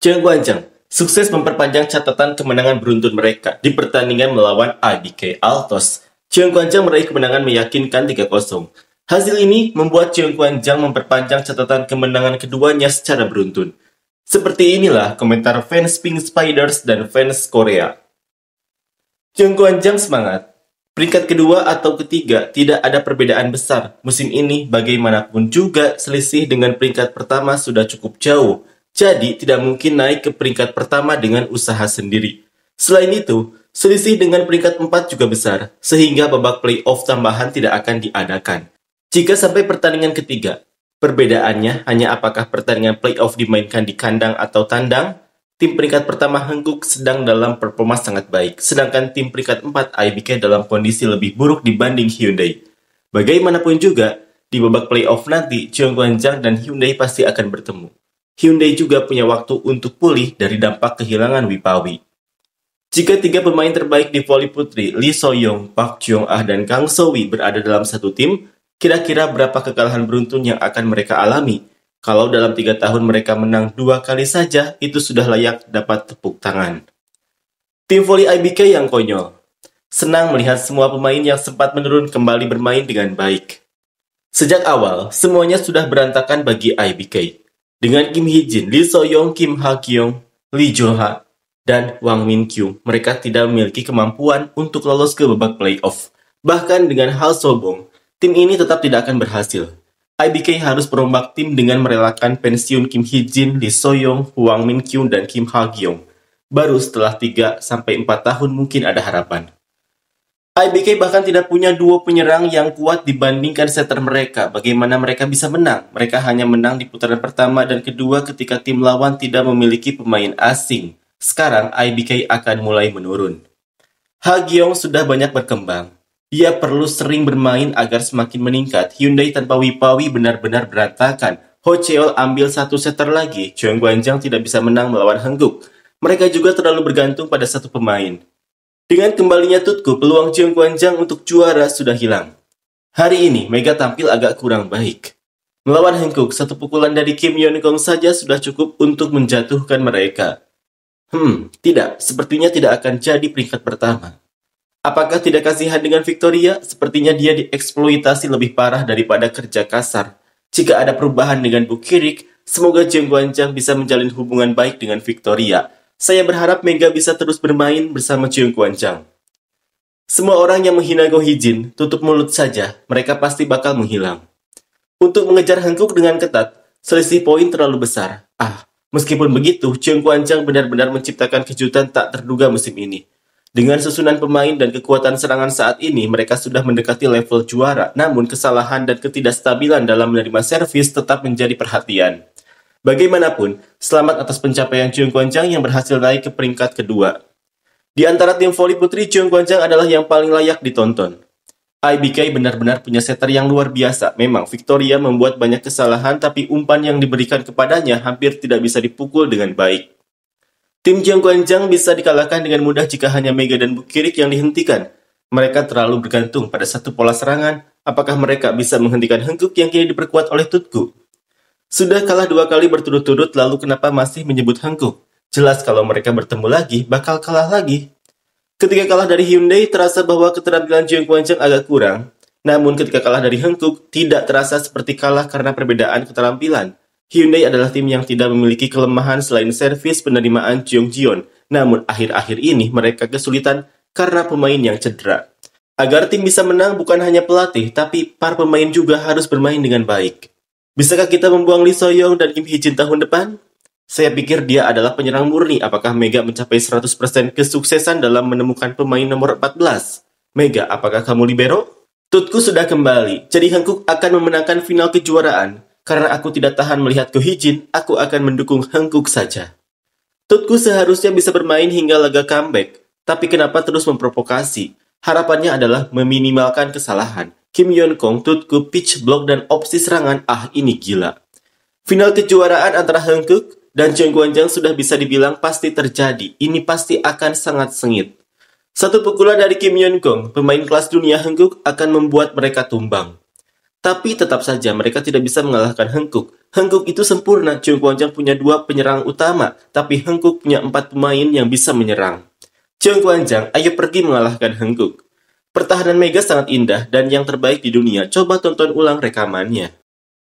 Zheng Guanzhang sukses memperpanjang catatan kemenangan beruntun mereka di pertandingan melawan IBK Altos. Zheng Guanzhang meraih kemenangan meyakinkan 3-0. Hasil ini membuat Zheng Guanzhang memperpanjang catatan kemenangan keduanya secara beruntun. Seperti inilah komentar fans Pink Spiders dan fans Korea. Zheng Guanzhang semangat. Peringkat kedua atau ketiga tidak ada perbedaan besar. Musim ini bagaimanapun juga selisih dengan peringkat pertama sudah cukup jauh. Jadi tidak mungkin naik ke peringkat pertama dengan usaha sendiri. Selain itu, selisih dengan peringkat 4 juga besar, sehingga babak playoff tambahan tidak akan diadakan. Jika sampai pertandingan ketiga, perbedaannya hanya apakah pertandingan playoff dimainkan di kandang atau tandang. Tim peringkat pertama Hankook sedang dalam performa sangat baik, sedangkan tim peringkat 4 IBK dalam kondisi lebih buruk dibanding Hyundai. Bagaimanapun juga, di babak playoff nanti, Zheng Guanzhang dan Hyundai pasti akan bertemu. Hyundai juga punya waktu untuk pulih dari dampak kehilangan Wipawi. Jika tiga pemain terbaik di voli putri, Lee So-young, Park Jong-ah, dan Kang So-wi berada dalam satu tim, kira-kira berapa kekalahan beruntun yang akan mereka alami? Kalau dalam 3 tahun mereka menang 2 kali saja, itu sudah layak dapat tepuk tangan. Tim voli IBK yang konyol. Senang melihat semua pemain yang sempat menurun kembali bermain dengan baik. Sejak awal, semuanya sudah berantakan bagi IBK. Dengan Kim Hee-jin, Lee So-young, Kim Ha-kyung, Lee Jo-ha, dan Wang Min-kyu, mereka tidak memiliki kemampuan untuk lolos ke babak playoff. Bahkan dengan hal sobong, tim ini tetap tidak akan berhasil. IBK harus merombak tim dengan merelakan pensiun Kim Hee-jin, Lee So-young, Wang Min-kyu, dan Kim Ha-kyung. Baru setelah 3-4 tahun mungkin ada harapan. IBK bahkan tidak punya duo penyerang yang kuat dibandingkan setter mereka. Bagaimana mereka bisa menang? Mereka hanya menang di putaran pertama dan kedua ketika tim lawan tidak memiliki pemain asing. Sekarang IBK akan mulai menurun. Ha-kyung sudah banyak berkembang. Dia perlu sering bermain agar semakin meningkat. Hyundai tanpa Wipawi benar-benar berantakan. Ho Cheol ambil satu setter lagi. Zheng Guanzhang tidak bisa menang melawan Hankook. Mereka juga terlalu bergantung pada satu pemain. Dengan kembalinya Tutku, peluang Zheng Guanzhang untuk juara sudah hilang. Hari ini, Mega tampil agak kurang baik. Melawan Hankook, satu pukulan dari Kim Yeon-kong saja sudah cukup untuk menjatuhkan mereka. Tidak, sepertinya tidak akan jadi peringkat pertama. Apakah tidak kasihan dengan Victoria? Sepertinya dia dieksploitasi lebih parah daripada kerja kasar. Jika ada perubahan dengan Bukirik, semoga Zheng Guanzhang bisa menjalin hubungan baik dengan Victoria. Saya berharap Mega bisa terus bermain bersama Zheng Guanzhang. Semua orang yang menghina Go Hee-jin, tutup mulut saja, mereka pasti bakal menghilang. Untuk mengejar Hankook dengan ketat, selisih poin terlalu besar. Meskipun begitu, Zheng Guanzhang benar-benar menciptakan kejutan tak terduga musim ini. Dengan susunan pemain dan kekuatan serangan saat ini, mereka sudah mendekati level juara, namun kesalahan dan ketidakstabilan dalam menerima servis tetap menjadi perhatian. Bagaimanapun, selamat atas pencapaian Zheng Guanzhang yang berhasil naik ke peringkat kedua. Di antara tim voli putri, Zheng Guanzhang adalah yang paling layak ditonton. IBK benar-benar punya setter yang luar biasa. Memang Victoria membuat banyak kesalahan, tapi umpan yang diberikan kepadanya hampir tidak bisa dipukul dengan baik. Tim Zheng Guanzhang bisa dikalahkan dengan mudah jika hanya Mega dan Bukirik yang dihentikan. Mereka terlalu bergantung pada satu pola serangan. Apakah mereka bisa menghentikan Hankook yang kini diperkuat oleh Tutku? Sudah kalah 2 kali berturut-turut, lalu kenapa masih menyebut Hankook? Jelas kalau mereka bertemu lagi, bakal kalah lagi. Ketika kalah dari Hyundai, terasa bahwa keterampilan Zheng Guanzhang agak kurang. Namun ketika kalah dari Hankook, tidak terasa seperti kalah karena perbedaan keterampilan. Hyundai adalah tim yang tidak memiliki kelemahan selain servis penerimaan Jeong Jion. Namun akhir-akhir ini mereka kesulitan karena pemain yang cedera. Agar tim bisa menang bukan hanya pelatih, tapi para pemain juga harus bermain dengan baik. Bisakah kita membuang Lee So-young dan Kim Hee-jin tahun depan? Saya pikir dia adalah penyerang murni. Apakah Mega mencapai 100% kesuksesan dalam menemukan pemain nomor 14? Mega, apakah kamu libero? Tutku sudah kembali, jadi Hankook akan memenangkan final kejuaraan. Karena aku tidak tahan melihat Go Hee-jin, aku akan mendukung Hankook saja. Tutku seharusnya bisa bermain hingga laga comeback, tapi kenapa terus memprovokasi? Harapannya adalah meminimalkan kesalahan. Kim Yeon-kong, Tutku, pitch block, dan opsi serangan, ini gila. Final kejuaraan antara Hankook dan Zheng Guanzhang sudah bisa dibilang pasti terjadi. Ini pasti akan sangat sengit. Satu pukulan dari Kim Yeon-kong, pemain kelas dunia Hankook, akan membuat mereka tumbang. Tapi tetap saja mereka tidak bisa mengalahkan Hankook. Hengkuk itu sempurna. Cheung Kwan-chang punya 2 penyerang utama, tapi Hengkuk punya 4 pemain yang bisa menyerang. Cheung Kwan-chang, ayo pergi mengalahkan Hengkuk. Pertahanan Mega sangat indah dan yang terbaik di dunia. Coba tonton ulang rekamannya.